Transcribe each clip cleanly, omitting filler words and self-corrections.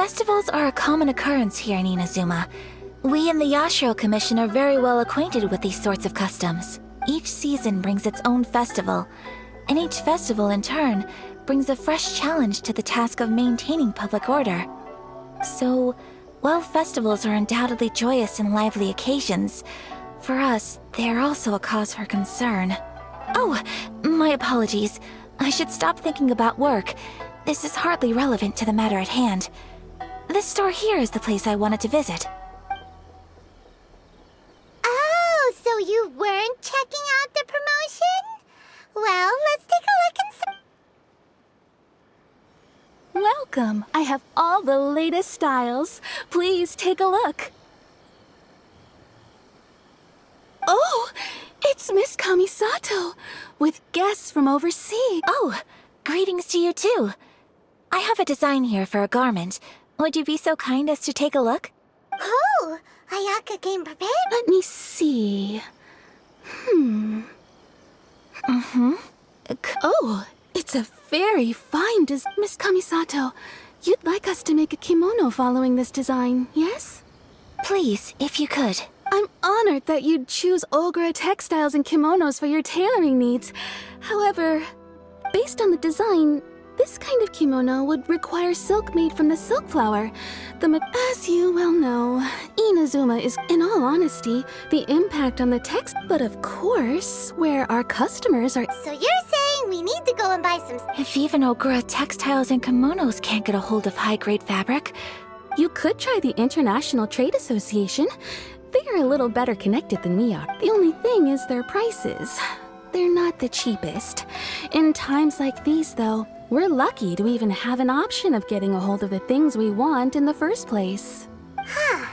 Festivals are a common occurrence here in Inazuma. We in the Yashiro Commission are very well acquainted with these sorts of customs. Each season brings its own festival, and each festival in turn brings a fresh challenge to the task of maintaining public order. So, while festivals are undoubtedly joyous and lively occasions, for us, they are also a cause for concern. Oh, my apologies. I should stop thinking about work. This is hardly relevant to the matter at hand. This store here is the place I wanted to visit. Oh, so you weren't checking out the promotion? Well, let's take a look and see. Welcome. I have all the latest styles. Please take a look. Oh, it's Miss Kamisato, with guests from overseas. Oh, greetings to you too. I have a design here for a garment. Would you be so kind as to take a look? Oh, Ayaka came prepared. Let me see. Oh, it's a very fine design. Miss Kamisato, you'd like us to make a kimono following this design, yes? Please, if you could. I'm honored that you'd choose Ogra textiles and kimonos for your tailoring needs. However, based on the design, this kind of kimono would require silk made from the silk flower. As you well know, Inazuma is, in all honesty, the impact on the text. But of course, where our customers are. So you're saying we need to go and buy some... If even Ogura textiles and kimonos can't get a hold of high-grade fabric, You could try the International Trade Association. They are a little better connected than we are. The only thing is their prices. They're not the cheapest. In times like these, though, we're lucky to even have an option of getting a hold of the things we want in the first place. Huh.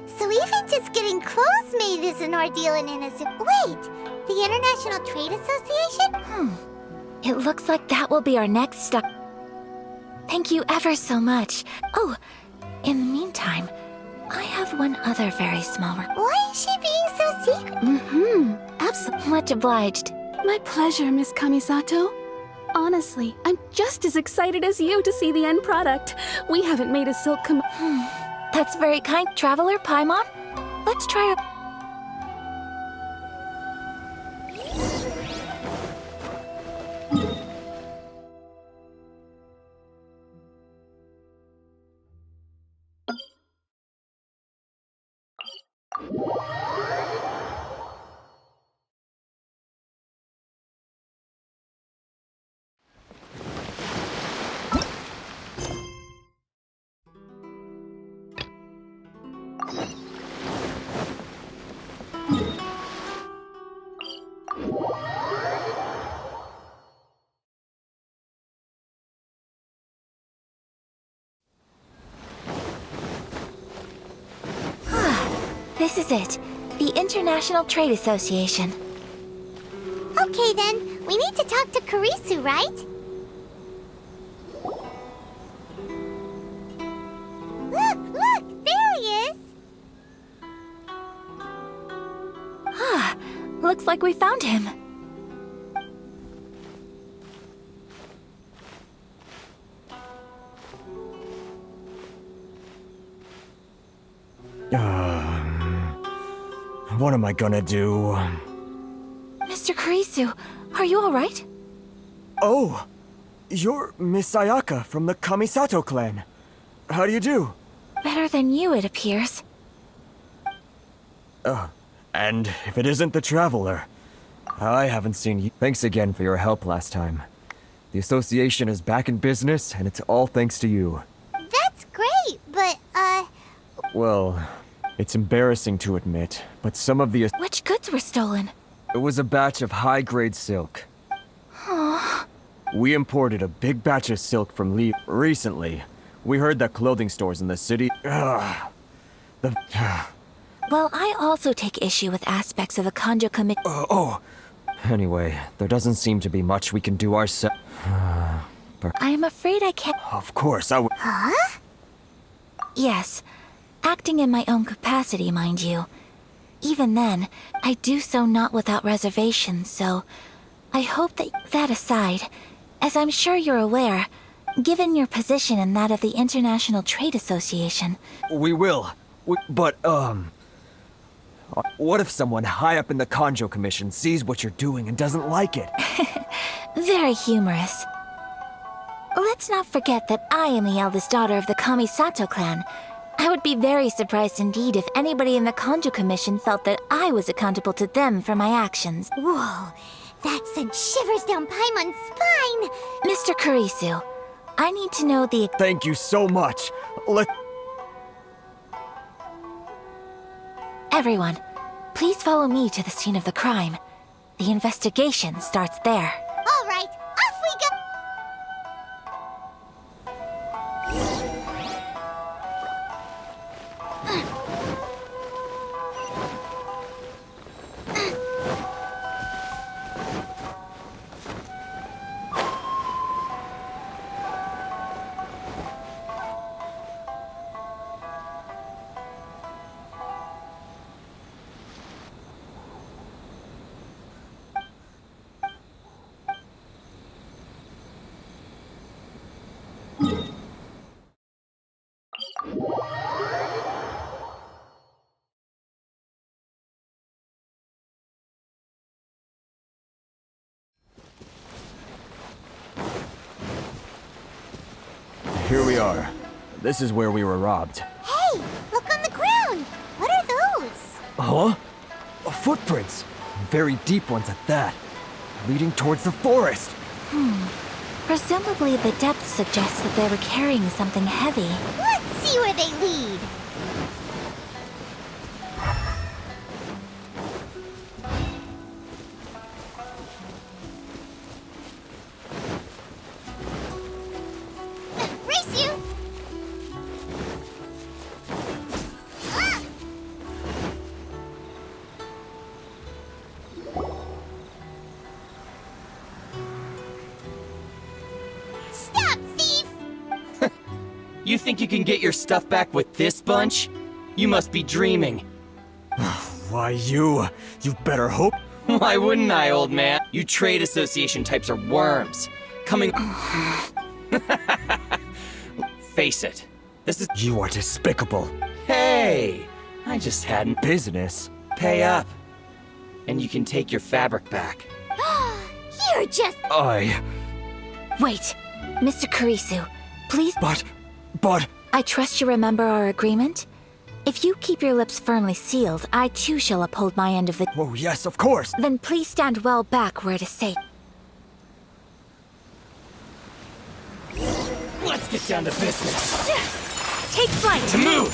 So even just getting clothes made is an ordeal in Inazuma. Wait, the International Trade Association? it looks like that will be our next stop. Thank you ever so much. Oh, in the meantime, I have one other very small Why is she being so secret? Absolutely. Much obliged. My pleasure, Miss Kamisato. Honestly, I'm just as excited as you to see the end product. We haven't made a silk That's very kind, Traveler Paimon. Let's try a... This is it. The International Trade Association. Okay then, we need to talk to Kurisu, right? Look, there he is! Looks like we found him. What am I gonna do? Mr. Kurisu, are you alright? Oh! You're Miss Ayaka from the Kamisato clan. How do you do? Better than you, it appears. And if it isn't the Traveler, I haven't seen you. Thanks again for your help last time. The association is back in business, and it's all thanks to you. That's great, but, Well, it's embarrassing to admit, but some of the... Which goods were stolen? It was a batch of high-grade silk. We imported a big batch of silk from Lee recently. We heard that clothing stores in the city... Well, I also take issue with aspects of the Kanjo Committee. Anyway, there doesn't seem to be much we can do ourselves. I am afraid I can't... Of course, I would... Yes, acting in my own capacity, mind you. Even then, I do so not without reservations, so... I hope that aside, as I'm sure you're aware, Given your position and that of the International Trade Association, We will. But, what if someone high up in the Kanjo Commission sees what you're doing and doesn't like it? very humorous. Let's not forget that I am the eldest daughter of the Kamisato clan. I would be very surprised indeed if anybody in the Kanjo Commission felt that I was accountable to them for my actions. Whoa, that sent shivers down Paimon's spine. Mr. Kurisu, I need to know the... Thank you so much. Everyone, please follow me to the scene of the crime. The investigation starts there. All right, off we go. Here we are. This is where we were robbed. Hey, look on the ground. What are those? Huh? Footprints. Very deep ones at that. Leading towards the forest. Presumably the depth suggests that they were carrying something heavy. Let's see where they lead. Race you! Ah! Stop, thief! You think you can get your stuff back with this bunch? You must be dreaming. Why, you better hope. Why wouldn't I, old man? You trade association types are worms. Coming. Face it. This is. You are despicable. Hey! I just hadn't. Business? Pay up. And you can take your fabric back. You're just... Wait, Mr. Kurisu, please... But... I trust you remember our agreement? If you keep your lips firmly sealed, I too shall uphold my end of the... Oh, yes, of course. Then please stand well back where it is safe. Let's get down to business. Take flight! To move!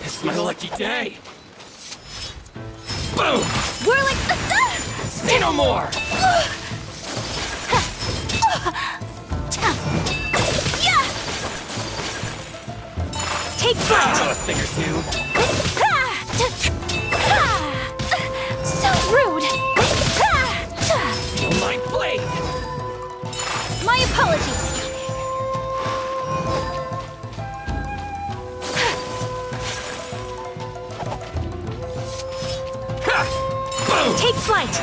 It's my lucky day. Boom! Whirling... Say no more! Take flight! Oh, a thing or two. So rude! Feel my blade! My apologies! Ha! Boom! Take flight!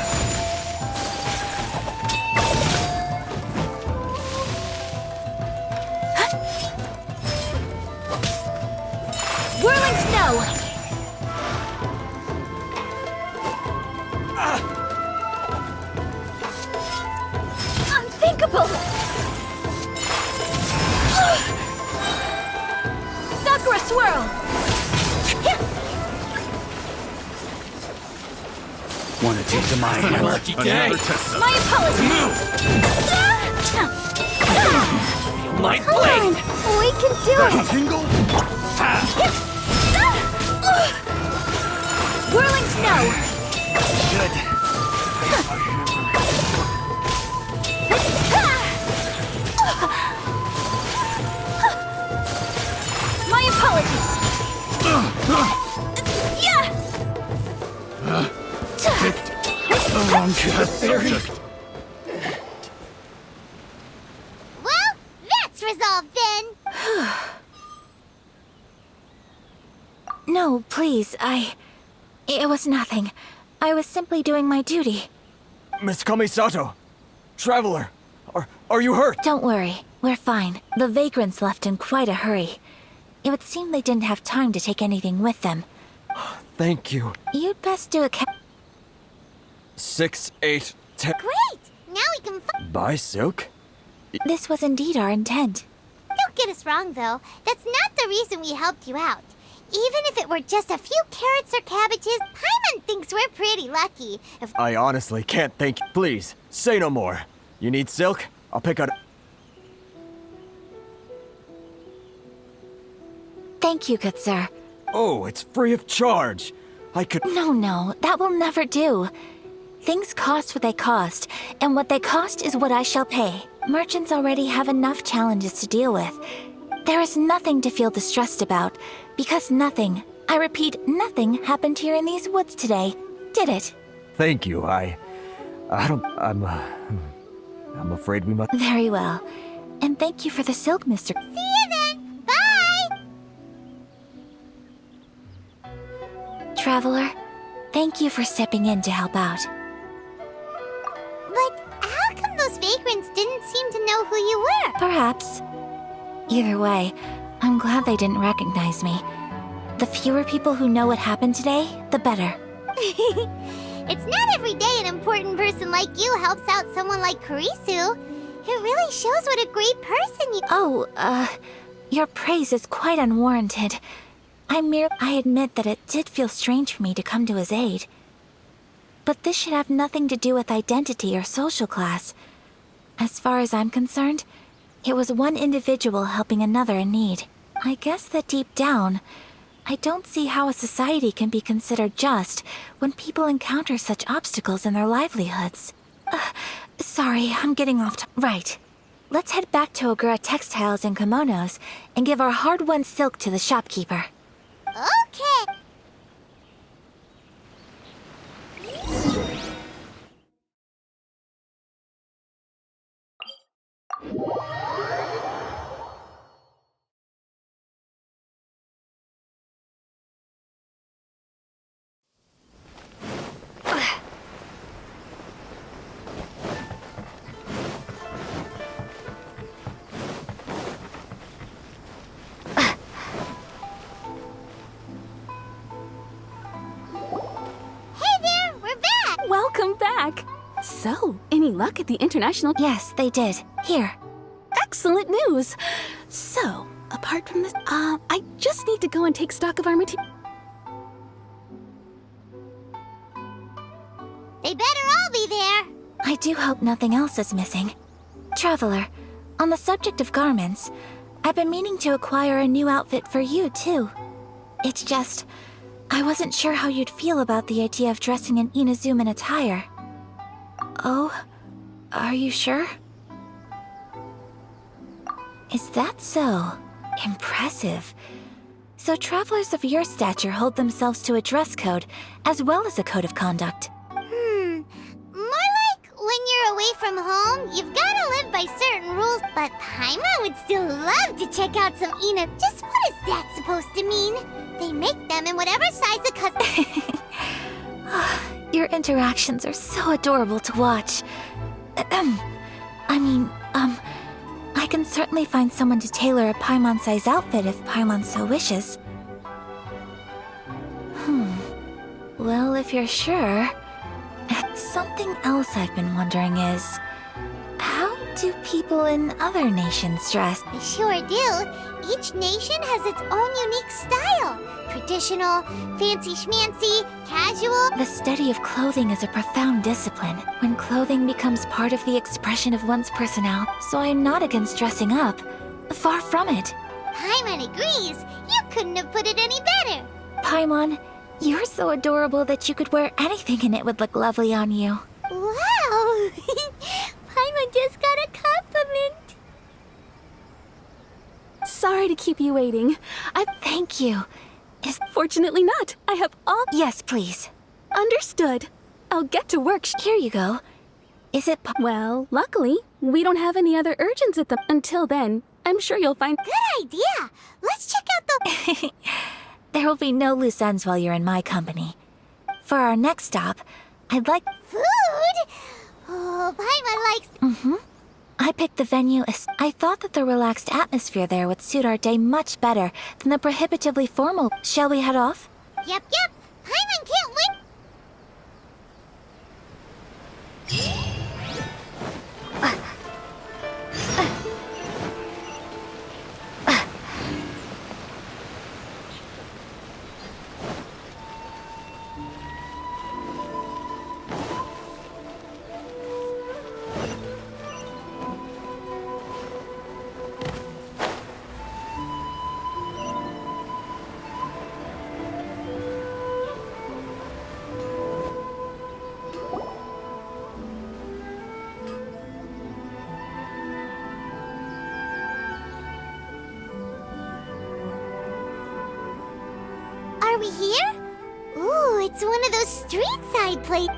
Whirling snow! Unthinkable! Sakura swirl! Want to take to my My hammer? lucky day! My apologies! Move! Feel my blade! We can do it! Tingle? Whirling snow! Good. My apologies! Yeah! The wrong subject. Well, that's resolved then! No, please, It was nothing. I was simply doing my duty. Miss Kamisato, Traveler, are you hurt? Don't worry, we're fine. The vagrants left in quite a hurry. It would seem they didn't have time to take anything with them. Thank you. You'd best do a 6, 8, 10. Great! Now we can Buy silk? This was indeed our intent. Don't get us wrong, though. That's not the reason we helped you out. Even if it were just a few carrots or cabbages, Paimon thinks we're pretty lucky. If I honestly can't thank you. Please, say no more. You need silk? I'll pick out. Thank you, good sir. Oh, it's free of charge. I could. No, that will never do. Things cost what they cost, and what they cost is what I shall pay. Merchants already have enough challenges to deal with. There is nothing to feel distressed about, because nothing, I repeat, nothing happened here in these woods today, did it? Thank you. I'm afraid we must. Very well. And thank you for the silk, Mr. see you then! Bye! Traveler. Thank you for stepping in to help out. But how come those vagrants didn't seem to know who you were? Perhaps. Either way, I'm glad they didn't recognize me. The fewer people who know what happened today, the better. It's not every day an important person like you helps out someone like Kurisu. It really shows what a great person you— Oh, your praise is quite unwarranted. I admit that it did feel strange for me to come to his aid. But this should have nothing to do with identity or social class. As far as I'm concerned, it was one individual helping another in need. I guess that deep down, I don't see how a society can be considered just when people encounter such obstacles in their livelihoods. Sorry, I'm getting off Right. Let's head back to Ogura Textiles and Kimonos and give our hard-won silk to the shopkeeper. Okay. Welcome back! So, any luck at the international? Yes, they did. Here. Excellent news! So, apart from this, I just need to go and take stock of our material. They better all be there. I do hope nothing else is missing. Traveler, on the subject of garments, I've been meaning to acquire a new outfit for you, too. It's just, I wasn't sure how you'd feel about the idea of dressing in Inazuman attire. Oh, are you sure? Is that so? Impressive. So travelers of your stature hold themselves to a dress code, as well as a code of conduct. More like when you're away from home, you've gotta live by certain rules, but Paimon would still love to check out some Ina. Just what is that supposed to mean? They make them in whatever size the custom. Your interactions are so adorable to watch. I can certainly find someone to tailor a Paimon-size outfit if Paimon so wishes. Well, if you're sure... Something else I've been wondering is... How do people in other nations dress? They sure do. Each nation has its own unique style. Traditional, fancy schmancy, casual. The study of clothing is a profound discipline. When clothing becomes part of the expression of one's personality, so I'm not against dressing up. Far from it. Paimon agrees. You couldn't have put it any better. Paimon, you're so adorable that you could wear anything and it would look lovely on you. Wow! Paimon just got a compliment. Sorry to keep you waiting. Thank you. Fortunately not. I have all... Yes, please. Understood. I'll get to work. Here you go. Is it Well, luckily, we don't have any other urgents at the... Until then, I'm sure you'll find... Good idea. Let's check out the... There will be no loose ends while you're in my company. For our next stop, I'd like... Food? Oh, Paimon likes... Mm-hmm. I picked the venue as I thought that the relaxed atmosphere there would suit our day much better than the prohibitively formal. Shall we head off? Yep. Paimon can't wait. Are we here? Ooh, it's one of those street-side places.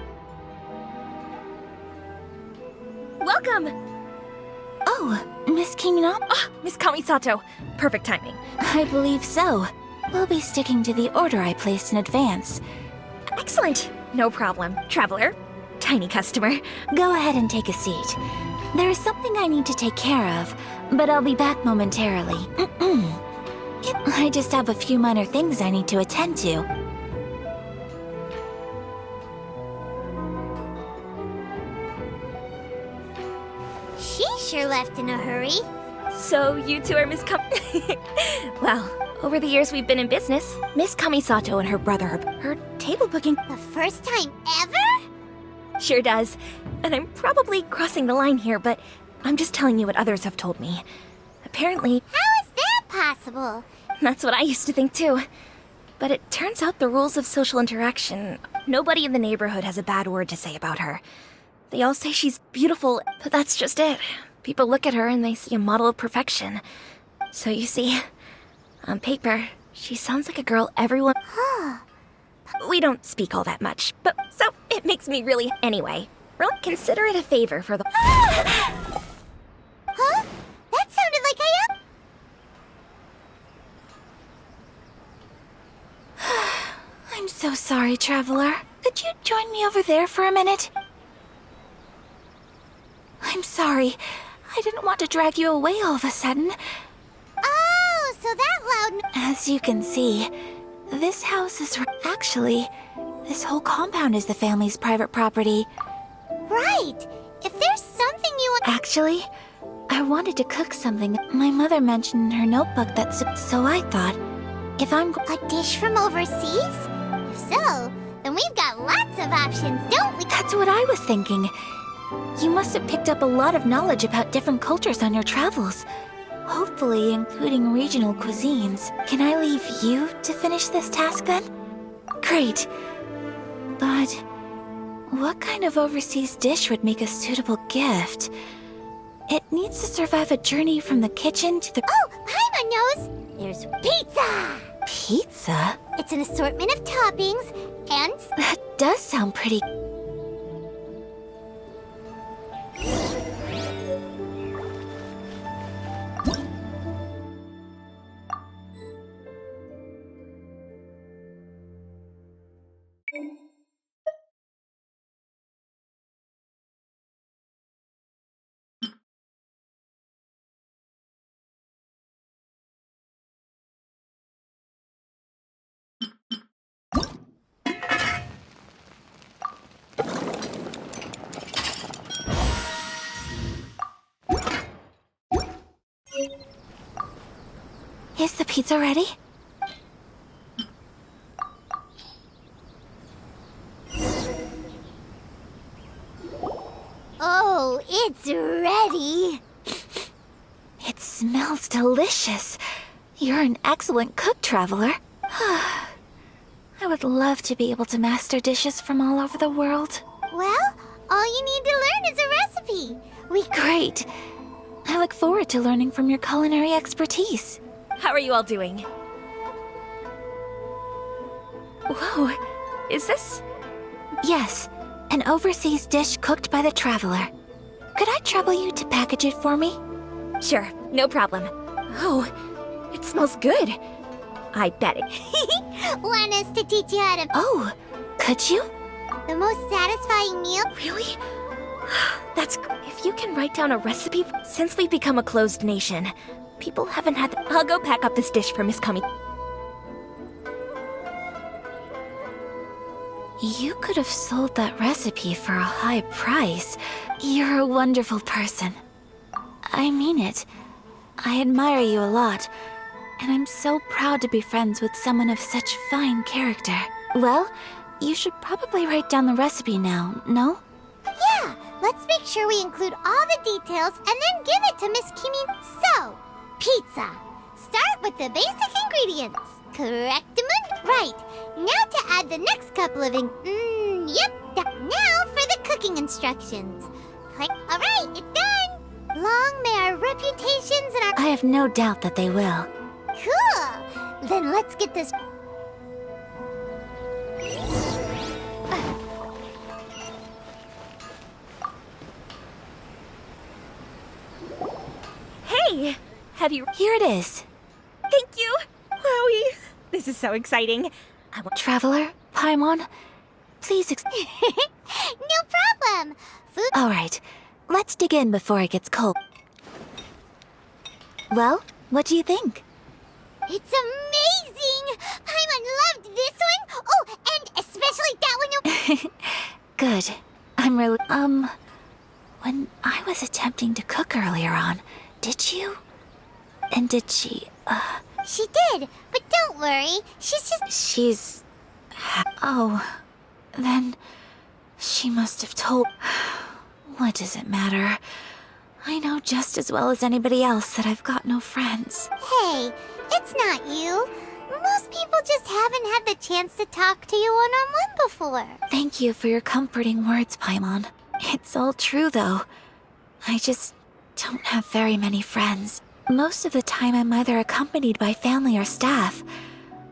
Welcome! Oh, Miss Kimino? Ah, Miss Kamisato. Perfect timing. I believe so. We'll be sticking to the order I placed in advance. Excellent. No problem. Traveler. Tiny customer. Go ahead and take a seat. There is something I need to take care of, but I'll be back momentarily. I just have a few minor things I need to attend to. She sure left in a hurry. So you two are Miss Well, over the years we've been in business, Miss Kamisato and her brother, her table booking The first time ever? sure does. And I'm probably crossing the line here, but I'm just telling you what others have told me. Apparently, How is that possible? that's what I used to think too. But it turns out the rules of social interaction, nobody in the neighborhood has a bad word to say about her. They all say she's beautiful, but that's just it. People look at her and they see a model of perfection. So you see, on paper, she sounds like a girl everyone... We don't speak all that much, but so it makes me really... Anyway, really consider it a favor for the... Huh? That sounded like Ayaka. I'm so sorry, Traveler. Could you join me over there for a minute? I'm sorry. I didn't want to drag you away all of a sudden. Oh, so that loud... As you can see, this house is... Actually, this whole compound is the family's private property. Right. If there's something you want... Actually, I wanted to cook something. My mother mentioned in her notebook that... So I thought, if I'm... A dish from overseas? If so, then we've got lots of options, don't we? That's what I was thinking. You must have picked up a lot of knowledge about different cultures on your travels. Hopefully, including regional cuisines. Can I leave you to finish this task then? Great. But what kind of overseas dish would make a suitable gift? It needs to survive a journey from the kitchen to the... Oh, Paimon knows! There's pizza! Pizza? It's an assortment of toppings and... That does sound pretty... Is the pizza ready? Oh, it's ready! It smells delicious. You're an excellent cook, Traveler. I would love to be able to master dishes from all over the world. Well, all you need to learn is a recipe. Great. I look forward to learning from your culinary expertise. How are you all doing? Whoa, is this... Yes, an overseas dish cooked by the Traveler. Could I trouble you to package it for me? Sure, no problem. Oh, it smells good. I bet it... Want us to teach you how to... Oh, could you? The most satisfying meal? Really? If you can write down a recipe, since we've become a closed nation, people haven't had. I'll go pack up this dish for Miss Kami. You could have sold that recipe for a high price. You're a wonderful person. I mean it. I admire you a lot, and I'm so proud to be friends with someone of such fine character. Well, you should probably write down the recipe now, no? Yeah, let's make sure we include all the details and then give it to Miss Kimi. So, pizza. Start with the basic ingredients. Correct, Moon? Right. Now to add the next couple of yep. Now for the cooking instructions. Click. All right, it's done. Long may our reputations and our... I have no doubt that they will. Cool. Then let's get this... Hey! Have you. Here it is. Thank you! Wowie! This is so exciting. Traveler, Paimon, please No problem. Food... All right, let's dig in before it gets cold. Well, what do you think? It's amazing! Paimon loved this one! Oh, and especially that one you... Good. I'm really... When I was attempting to cook earlier on, did you? And did she, She did, but don't worry. She's... Oh. Then... She must have told... What does it matter? I know just as well as anybody else that I've got no friends. Hey, it's not you. Most people just haven't had the chance to talk to you one-on-one before. Thank you for your comforting words, Paimon. It's all true, though. I just don't have very many friends. Most of the time I'm either accompanied by family or staff.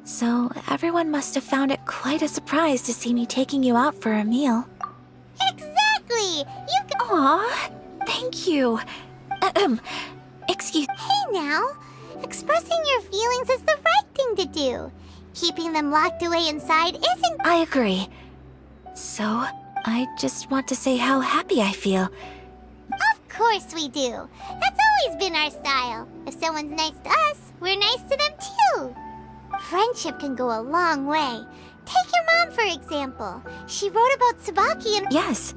So everyone must have found it quite a surprise to see me taking you out for a meal. Exactly! You can... Aw, thank you. Excuse... Hey now, expressing your feelings is the right thing to do. Keeping them locked away inside isn't... I agree. So, I just want to say how happy I feel. Of course we do. That's always been our style. If someone's nice to us, we're nice to them too. Friendship can go a long way. Take your mom, for example. She wrote about Tsubaki and... Yes.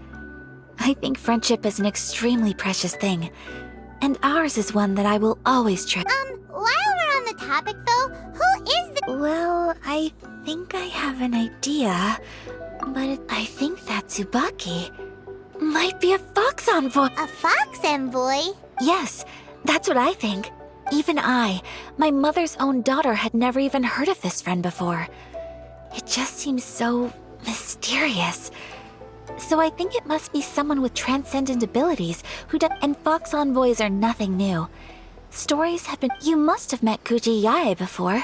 I think friendship is an extremely precious thing. And ours is one that I will always treasure. While we're on the topic though, who is the... Well, I think I have an idea. But I think that Tsubaki might be a fox envoy. A fox envoy? Yes, that's what I think. Even I, my mother's own daughter, had never even heard of this friend before. It just seems so mysterious. So I think it must be someone with transcendent abilities and fox envoys are nothing new. Stories have been... You must have met Kuji Yae before.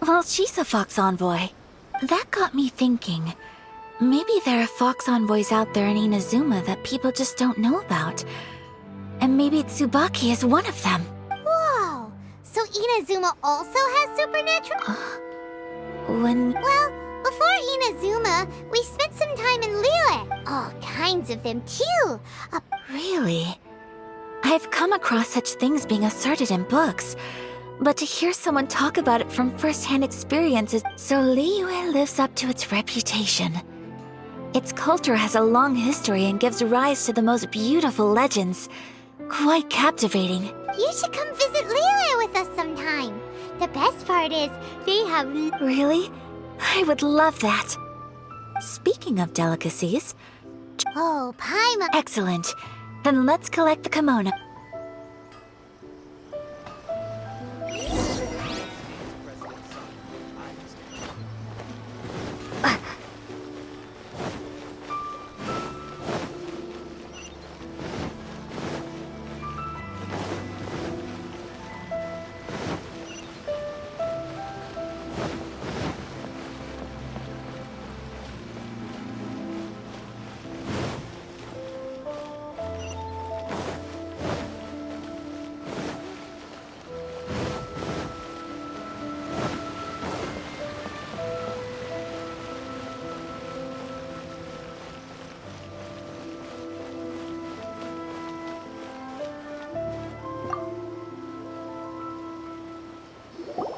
Well, she's a fox envoy. That got me thinking. Maybe there are fox envoys out there in Inazuma that people just don't know about. And maybe Tsubaki is one of them. Whoa! So Inazuma also has supernatural... Well, before Inazuma, we spent some time in Liyue. All kinds of them too. Really? I've come across such things being asserted in books. But to hear someone talk about it from first-hand experiences... So Liyue lives up to its reputation. Its culture has a long history and gives rise to the most beautiful legends. Quite captivating. You should come visit Liyue with us sometime. The best part is, they have... Really? I would love that. Speaking of delicacies... Oh, Paimon... Excellent. Then let's collect the kimono.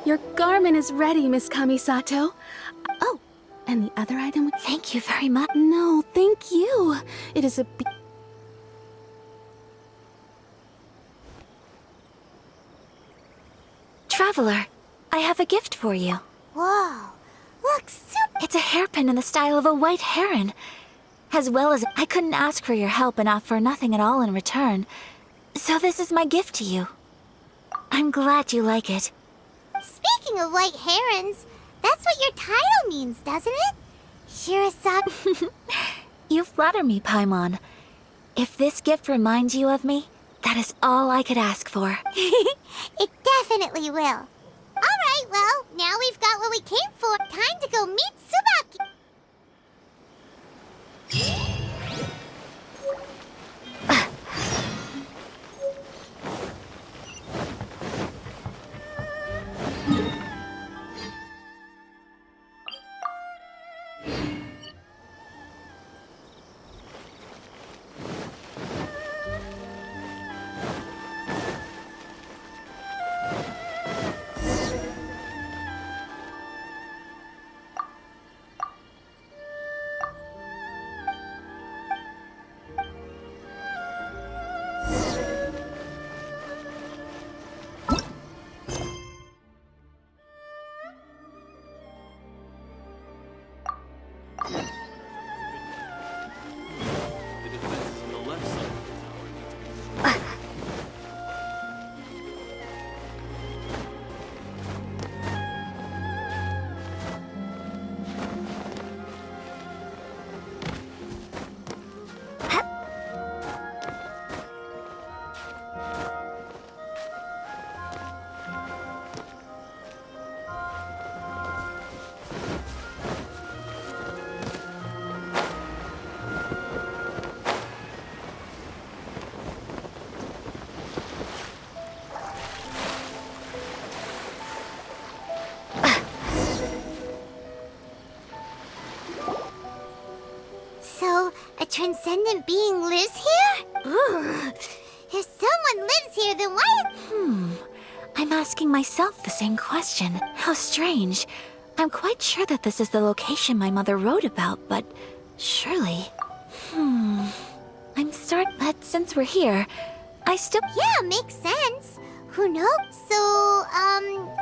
Your garment is ready, Miss Kamisato. Oh, and the other item would... Thank you very much. No, thank you. It is a... Traveler, I have a gift for you. Whoa, looks super. It's a hairpin in the style of a white heron. As well as I couldn't ask for your help and offer nothing at all in return. So this is my gift to you. I'm glad you like it. Speaking of white herons, that's what your title means, doesn't it? Shirasaki. You flatter me, Paimon. If this gift reminds you of me, that is all I could ask for. It definitely will. Alright, well, now we've got what we came for. Time to go meet Tsubaki. So, a transcendent being lives here? Ugh. If someone lives here, then why? I'm asking myself the same question. How strange. I'm quite sure that this is the location my mother wrote about, but surely... But since we're here, I still... Yeah, makes sense. Who knows? So,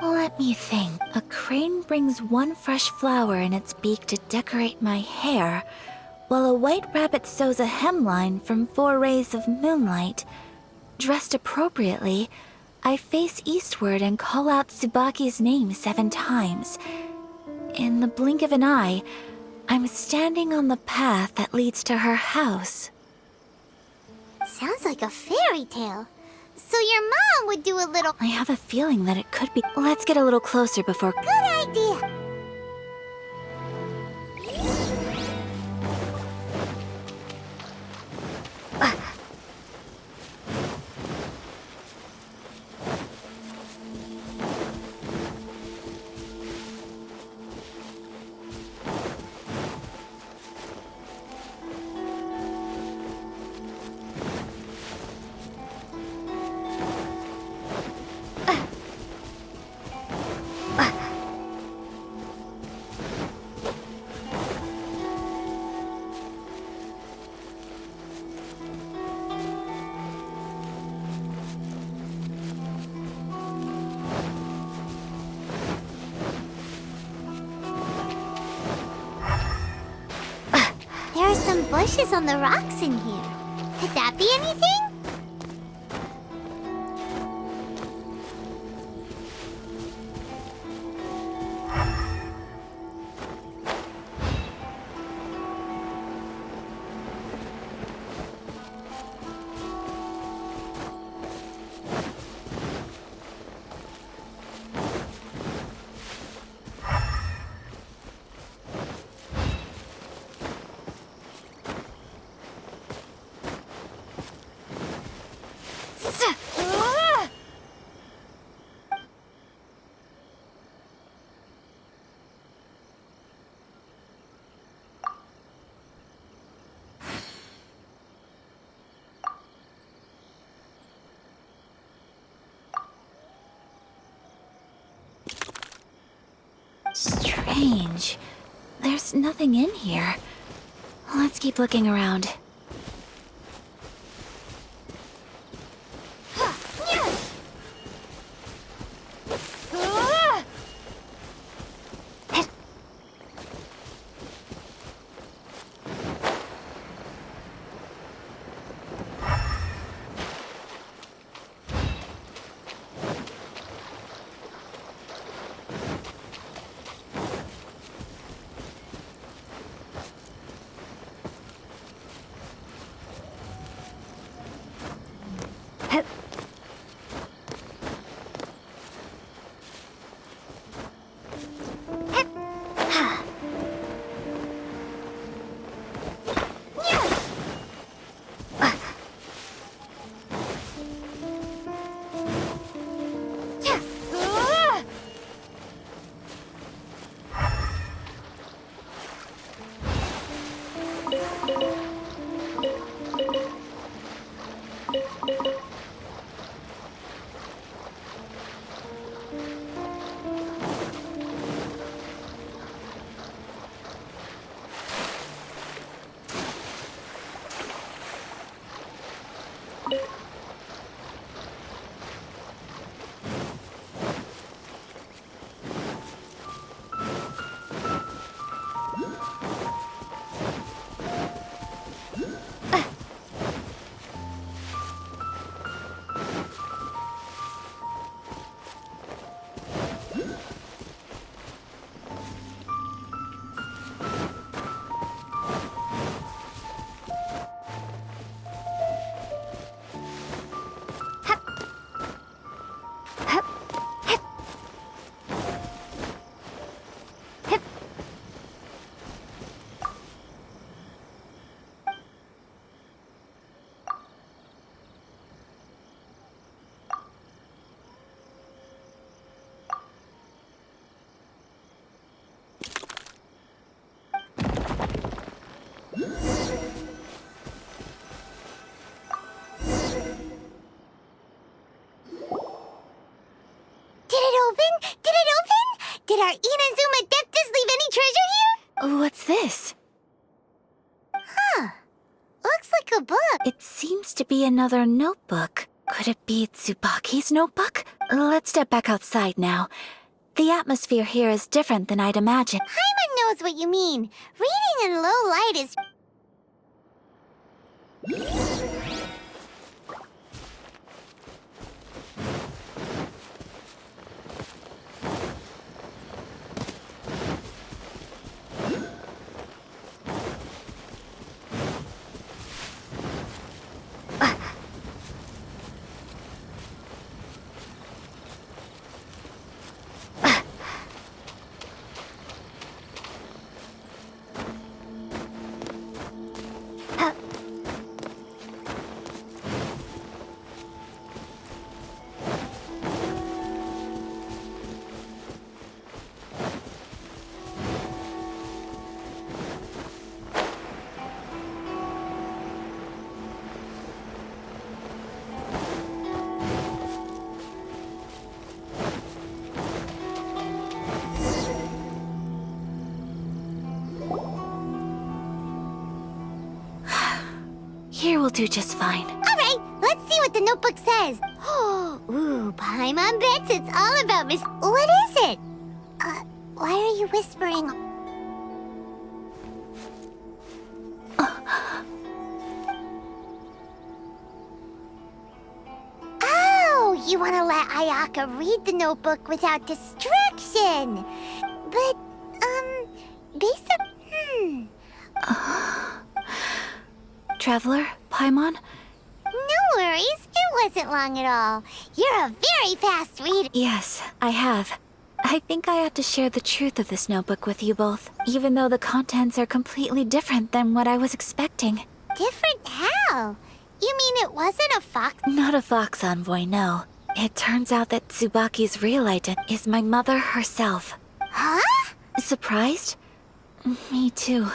Let me think. A crane brings one fresh flower in its beak to decorate my hair, while a white rabbit sews a hemline from 4 rays of moonlight. Dressed appropriately, I face eastward and call out Tsubaki's name 7 times. In the blink of an eye, I'm standing on the path that leads to her house. sounds like a fairy tale. So your mom would do a little... I have a feeling that it could be... Let's get a little closer before... Good idea. There are some bushes on the rocks in here. Could that be anything? Strange. There's nothing in here. Let's keep looking around. Did our Inazuma Adeptus leave any treasure here? What's this? Looks like a book. It seems to be another notebook. Could it be Tsubaki's notebook? Let's step back outside now. The atmosphere here is different than I'd imagined. Paimon knows what you mean. Reading in low light is... Here will do just fine. Alright, let's see what the notebook says. Ooh, Paimon bets it's all about Miss... What is it? Why are you whispering? Oh, you want to let Ayaka read the notebook without distraction. But, basically... Traveler, Paimon? No worries, it wasn't long at all. You're a very fast reader. Yes, I have. I think I ought to share the truth of this notebook with you both, even though the contents are completely different than what I was expecting. Different how? You mean it wasn't a fox? Not a fox envoy, no. It turns out that Tsubaki's real identity is my mother herself. Huh? Surprised? Me too.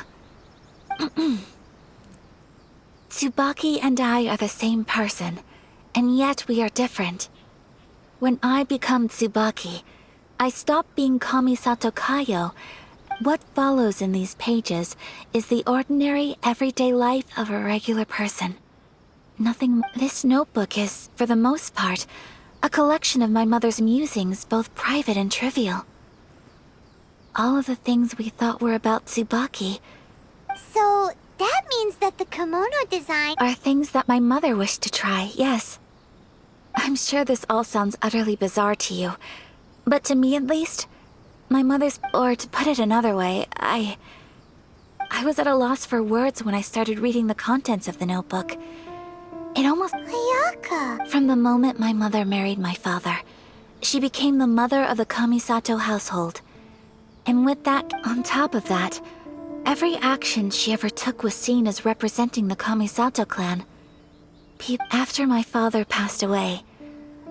Tsubaki and I are the same person, and yet we are different. When I become Tsubaki, I stopped being Kamisato Kayo. What follows in these pages is the ordinary, everyday life of a regular person. Nothing. This notebook is, for the most part, a collection of my mother's musings, both private and trivial. All of the things we thought were about Tsubaki So, that means that the kimono design... are things that my mother wished to try, yes. I'm sure this all sounds utterly bizarre to you, but to me at least, my mother's... or to put it another way, I was at a loss for words when I started reading the contents of the notebook. It almost... Ayaka! From the moment my mother married my father, she became the mother of the Kamisato household. And with that, on top of that, every action she ever took was seen as representing the Kamisato clan. After my father passed away,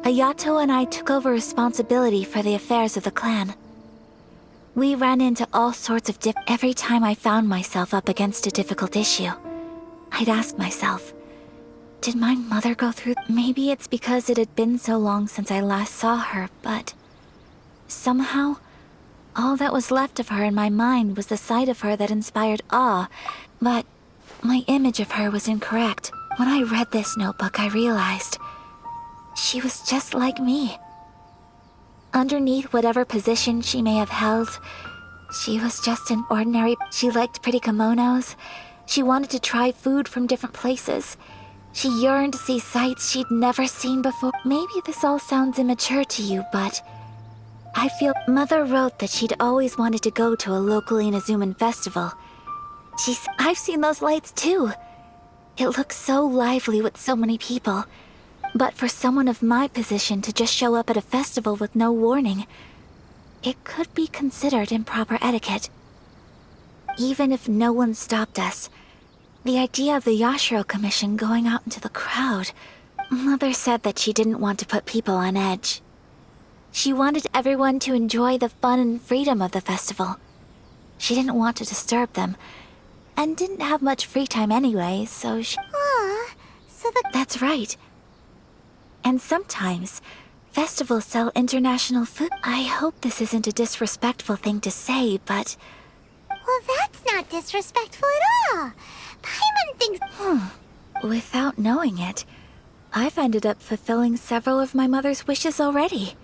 Ayato and I took over responsibility for the affairs of the clan. We ran into all sorts of Every time I found myself up against a difficult issue, I'd ask myself, did my mother go through... Maybe it's because it had been so long since I last saw her, but... somehow, all that was left of her in my mind was the sight of her that inspired awe, but my image of her was incorrect. When I read this notebook, I realized she was just like me. Underneath whatever position she may have held, she was just an ordinary... She liked pretty kimonos. She wanted to try food from different places. She yearned to see sights she'd never seen before. Maybe this all sounds immature to you, but I feel... Mother wrote that she'd always wanted to go to a local Inazuman festival. I've seen those lights too. It looks so lively with so many people. But for someone of my position to just show up at a festival with no warning, it could be considered improper etiquette. Even if no one stopped us, the idea of the Yashiro Commission going out into the crowd... Mother said that she didn't want to put people on edge. She wanted everyone to enjoy the fun and freedom of the festival. She didn't want to disturb them, and didn't have much free time anyway, so she... That's right. And sometimes, festivals sell international food. I hope this isn't a disrespectful thing to say, but... Well, that's not disrespectful at all. Paimon thinks... Without knowing it, I've ended up fulfilling several of my mother's wishes already.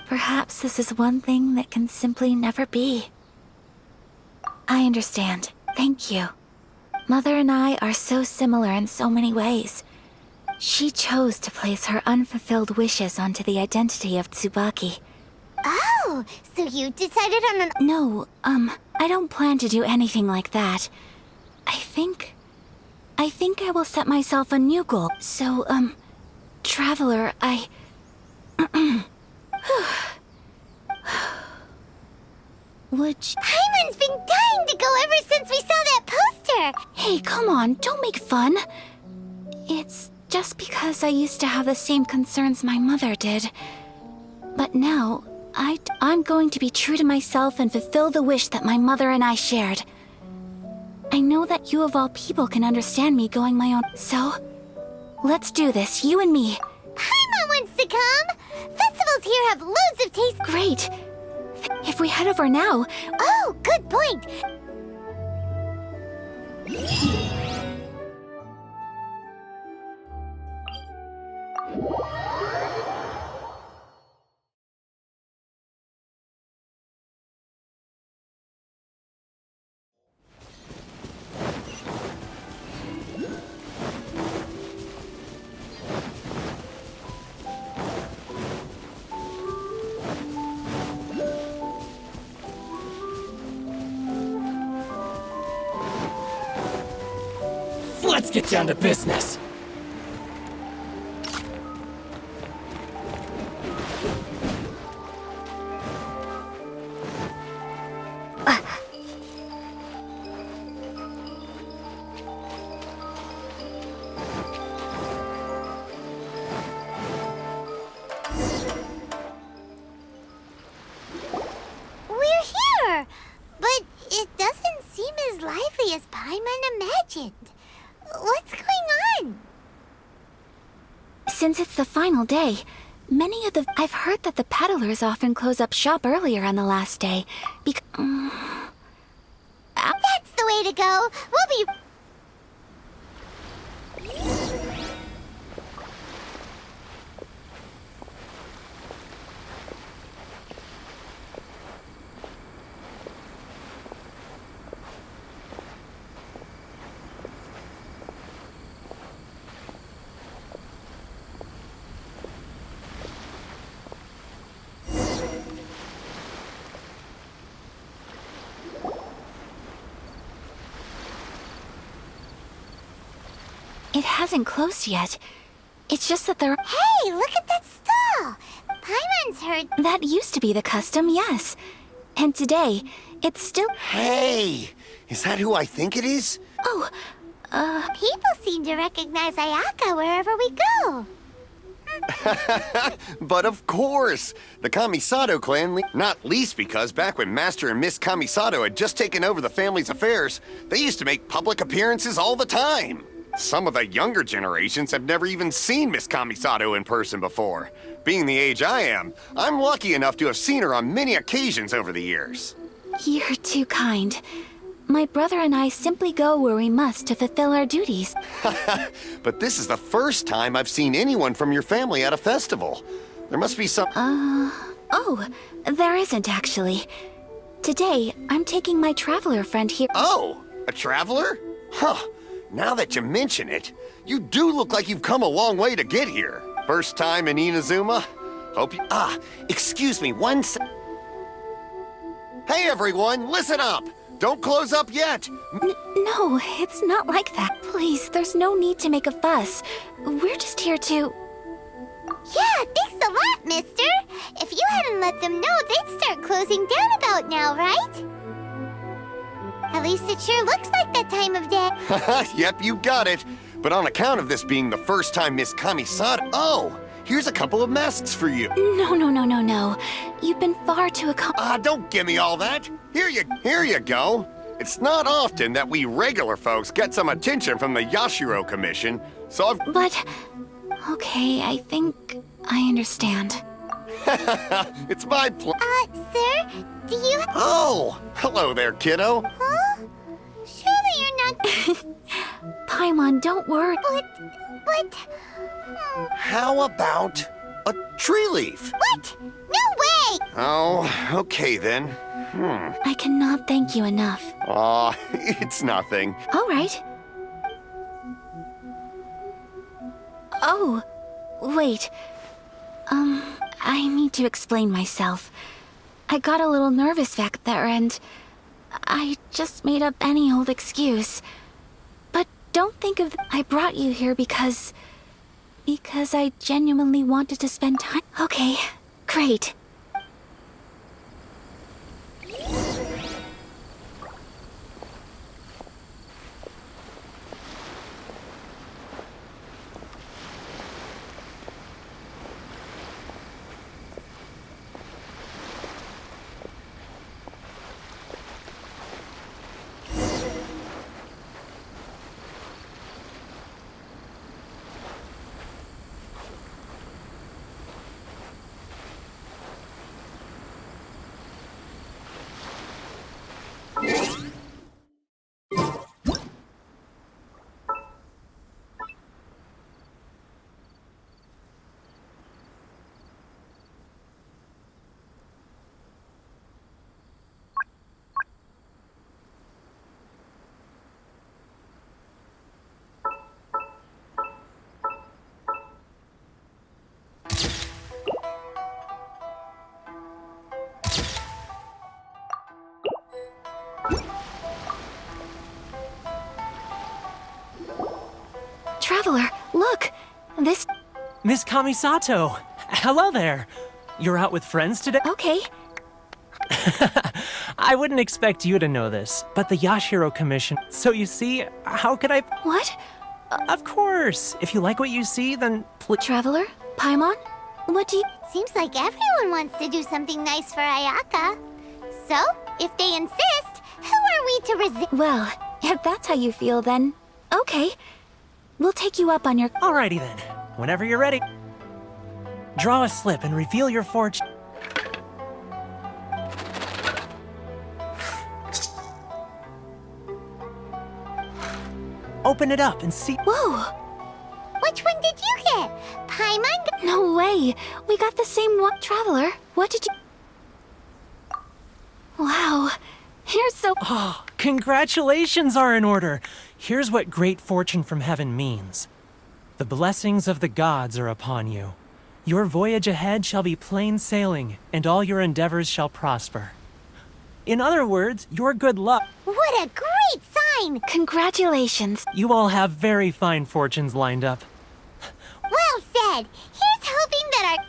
Perhaps this is one thing that can simply never be. I understand. Thank you. Mother and I are so similar in so many ways. She chose to place her unfulfilled wishes onto the identity of Tsubaki. Oh, so you decided on an... No, I don't plan to do anything like that. I think I will set myself a new goal. So, Traveler, would you... Paimon's been dying to go ever since we saw that poster! Hey, come on, don't make fun. It's just because I used to have the same concerns my mother did. But now, I'm going to be true to myself and fulfill the wish that my mother and I shared. I know that you of all people can understand me going my own... So, let's do this, you and me. Paimon wants to come! Festivals here have loads of taste... Great. If we head over now... Oh, good point! Let's get down to business. We're here! But it doesn't seem as lively as Paimon imagined. What's going on? Since it's the final day, Many of the... I've heard that the peddlers often close up shop earlier on the last day. That's the way to go. We'll be... It hasn't closed yet. It's just that there... Hey, look at that stall! Paimon's heard... That used to be the custom, yes. And today, it's still... Hey! Is that who I think it is? Oh, People seem to recognize Ayaka wherever we go. But of course! The Kamisato clan, not least because back when Master and Miss Kamisato had just taken over the family's affairs, they used to make public appearances all the time. Some of the younger generations have never even seen Miss Kamisato in person before. Being the age I am, I'm lucky enough to have seen her on many occasions over the years. you're too kind. My brother and I simply go where we must to fulfill our duties. But this is the first time I've seen anyone from your family at a festival. There must be some... Oh, there isn't actually. Today, I'm taking my traveler friend here. Oh, a traveler? Huh. Now that you mention it, you do look like you've come a long way to get here. First time in Inazuma? Hope you... excuse me, one sec... Hey everyone, listen up! Don't close up yet! No, it's not like that. Please, there's no need to make a fuss. We're just here to... Yeah, thanks a lot, mister. If you hadn't let them know, they'd start closing down about now, right? At least it sure looks like that time of day. Yep, you got it. But on account of this being the first time Miss Kamisato... Oh, here's a couple of masks for you. No. You've been far too Don't give me all that. Here you go. It's not often that we regular folks get some attention from the Yashiro Commission, so I've... But... Okay, I think I understand. It's my Sir, do you... Oh, hello there, kiddo. Huh? Surely you're not... Paimon, don't worry. But... How about a tree leaf? What? No way! Oh, okay then. I cannot thank you enough. Aw, it's nothing. All right. Oh, wait. I need to explain myself. I got a little nervous back there and I just made up any old excuse. But don't think of... I brought you here because I genuinely wanted to spend time... Okay, great. Traveler, look! This... Miss Kamisato! Hello there! You're out with friends today? Okay. I wouldn't expect you to know this, but the Yashiro Commission... So you see, how could I... What? Of course! If you like what you see, then please... Traveler? Paimon? What do you... Seems like everyone wants to do something nice for Ayaka. So, if they insist, who are we to resist? Well, if that's how you feel, then... Okay. We'll take you up on your... Alrighty then, whenever you're ready. Draw a slip and reveal your fortune. Open it up and see. Whoa! Which one did you get? Paimon? No way! We got the same one. Traveler, what did you... Wow, you're so... Oh, congratulations are in order. Here's what great fortune from heaven means. The blessings of the gods are upon you. Your voyage ahead shall be plain sailing, and all your endeavors shall prosper. In other words, your good luck. What a great sign! Congratulations. You all have very fine fortunes lined up. Well said! Here's hoping that our...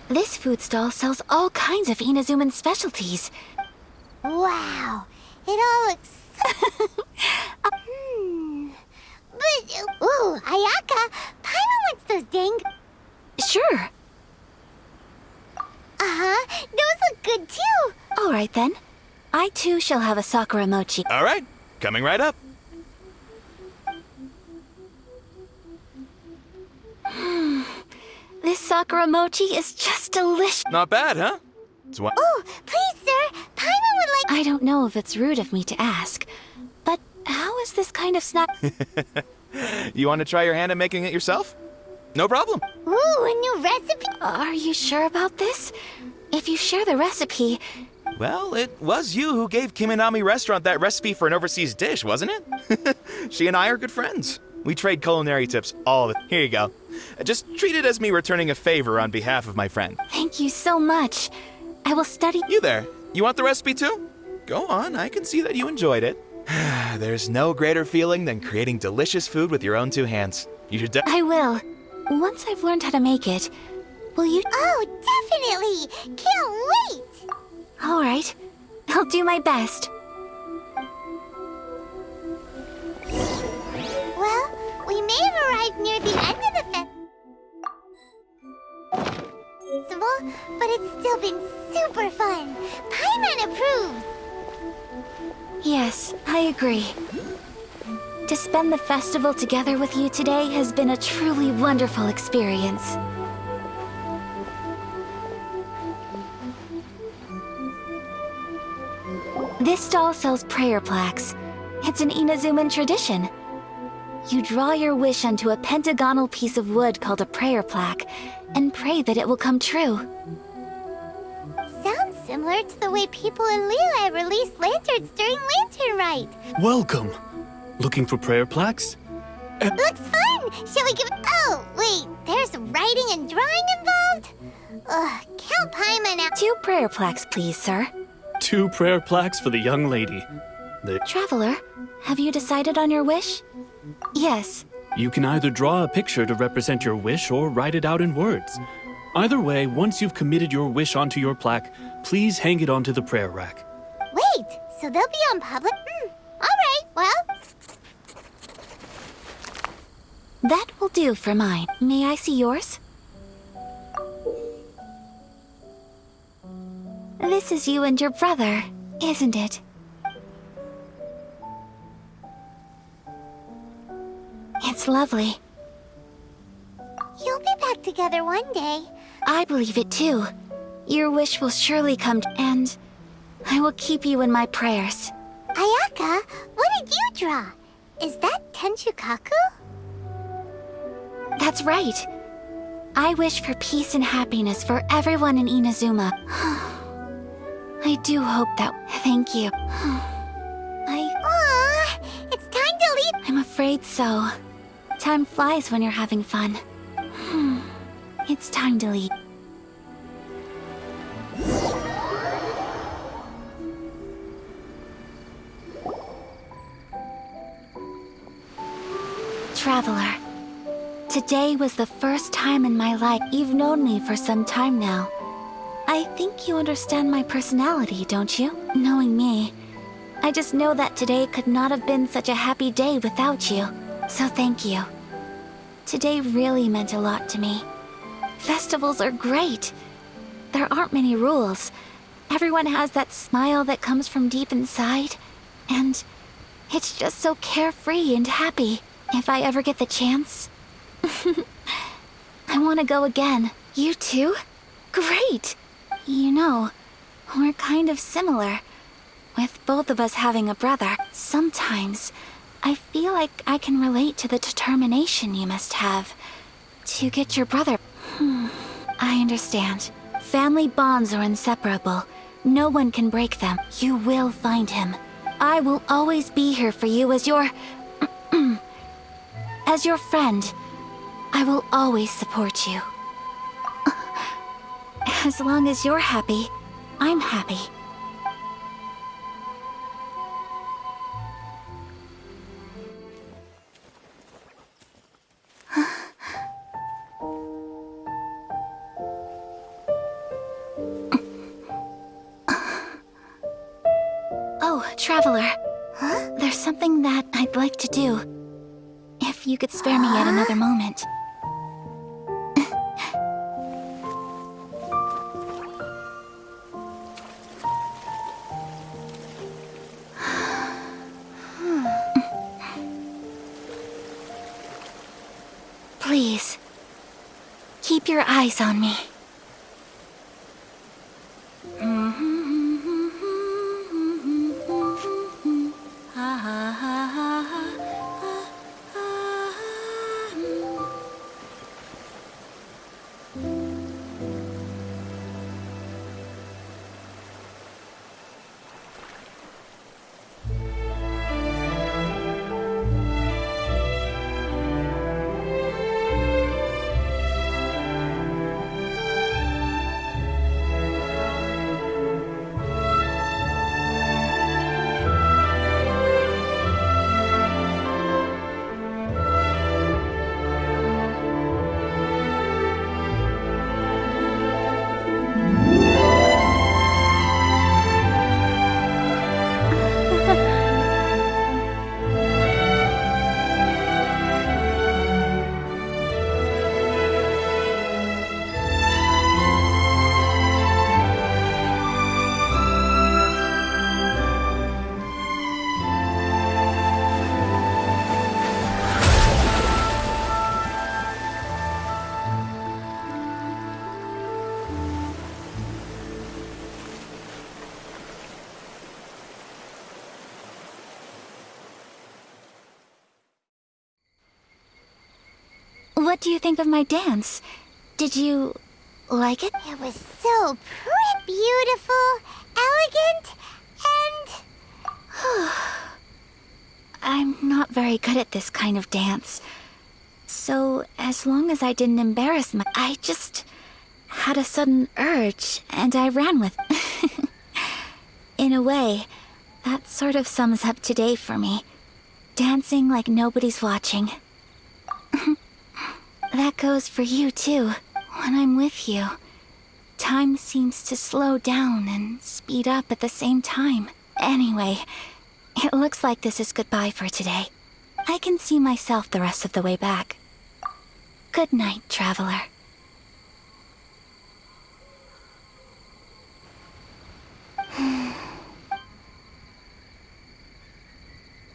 This food stall sells all kinds of Inazuman specialties. Wow, it all looks... But, ooh, Ayaka, Paimon wants those dang... Sure. Uh-huh, those look good too. All right then. I too shall have a Sakura mochi. All right, coming right up. This Sakura mochi is just delicious. Not bad, huh? It's one. Oh, please, sir, Paimon would like... I don't know if it's rude of me to ask, but how is this kind of snack? You want to try your hand at making it yourself? No problem. Ooh, a new recipe? Are you sure about this? If you share the recipe... Well, it was you who gave Kiminami Restaurant that recipe for an overseas dish, wasn't it? She and I are good friends. We trade culinary tips all the... Here you go. Just treat it as me returning a favor on behalf of my friend. Thank you so much. I will study... You there. You want the recipe too? Go on, I can see that you enjoyed it. There's no greater feeling than creating delicious food with your own two hands. You should I will. Once I've learned how to make it, will you... Oh, definitely! Can't wait! All right. I'll do my best. Well, we may have arrived near the end of the festival, but it's still been super fun. Paimon approves. Yes, I agree. To spend the festival together with you today has been a truly wonderful experience. This stall sells prayer plaques. It's an Inazuman tradition. You draw your wish onto a pentagonal piece of wood called a prayer plaque and pray that it will come true. Sounds similar to the way people in Liyue release lanterns during Lantern Rite. Welcome. Looking for prayer plaques? Looks fun! Shall we give... Oh, wait, there's writing and drawing involved? Ugh, count Paimon out. 2 prayer plaques, please, sir. 2 prayer plaques for the young lady. Traveler, have you decided on your wish? Yes. You can either draw a picture to represent your wish or write it out in words. Either way, once you've committed your wish onto your plaque, please hang it onto the prayer rack. Wait, so they'll be on public? Alright, well... That will do for mine. May I see yours? This is you and your brother, isn't it? It's lovely. You'll be back together one day. I believe it too. Your wish will surely come, and I will keep you in my prayers. Ayaka, what did you draw? Is that Tenchukaku? That's right. I wish for peace and happiness for everyone in Inazuma. I do hope that... Thank you. Aww, it's time to leave. I'm afraid so. Time flies when you're having fun. It's time to leave. Traveler, today was the first time in my life. You've known me for some time now. I think you understand my personality, don't you? Knowing me, I just know that today could not have been such a happy day without you. So thank you. Today really meant a lot to me. Festivals are great. There aren't many rules. Everyone has that smile that comes from deep inside. And it's just so carefree and happy. If I ever get the chance, I want to go again. You too? Great! You know, we're kind of similar. With both of us having a brother, sometimes I feel like I can relate to the determination you must have to get your brother. I understand. Family bonds are inseparable. No one can break them. You will find him. I will always be here for you as your... as your friend. I will always support you. As long as you're happy, I'm happy. Oh, Traveler. Huh? There's something that I'd like to do. If you could spare me yet another moment. Please, keep your eyes on me. What do you think of my dance? Did you like it? It was so beautiful, elegant, and... I'm not very good at this kind of dance. So, as long as I didn't embarrass I just had a sudden urge, and I ran with it. In a way, that sort of sums up today for me. Dancing like nobody's watching. That goes for you, too. When I'm with you, time seems to slow down and speed up at the same time. Anyway, it looks like this is goodbye for today. I can see myself the rest of the way back. Good night, Traveler.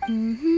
Mm-hmm.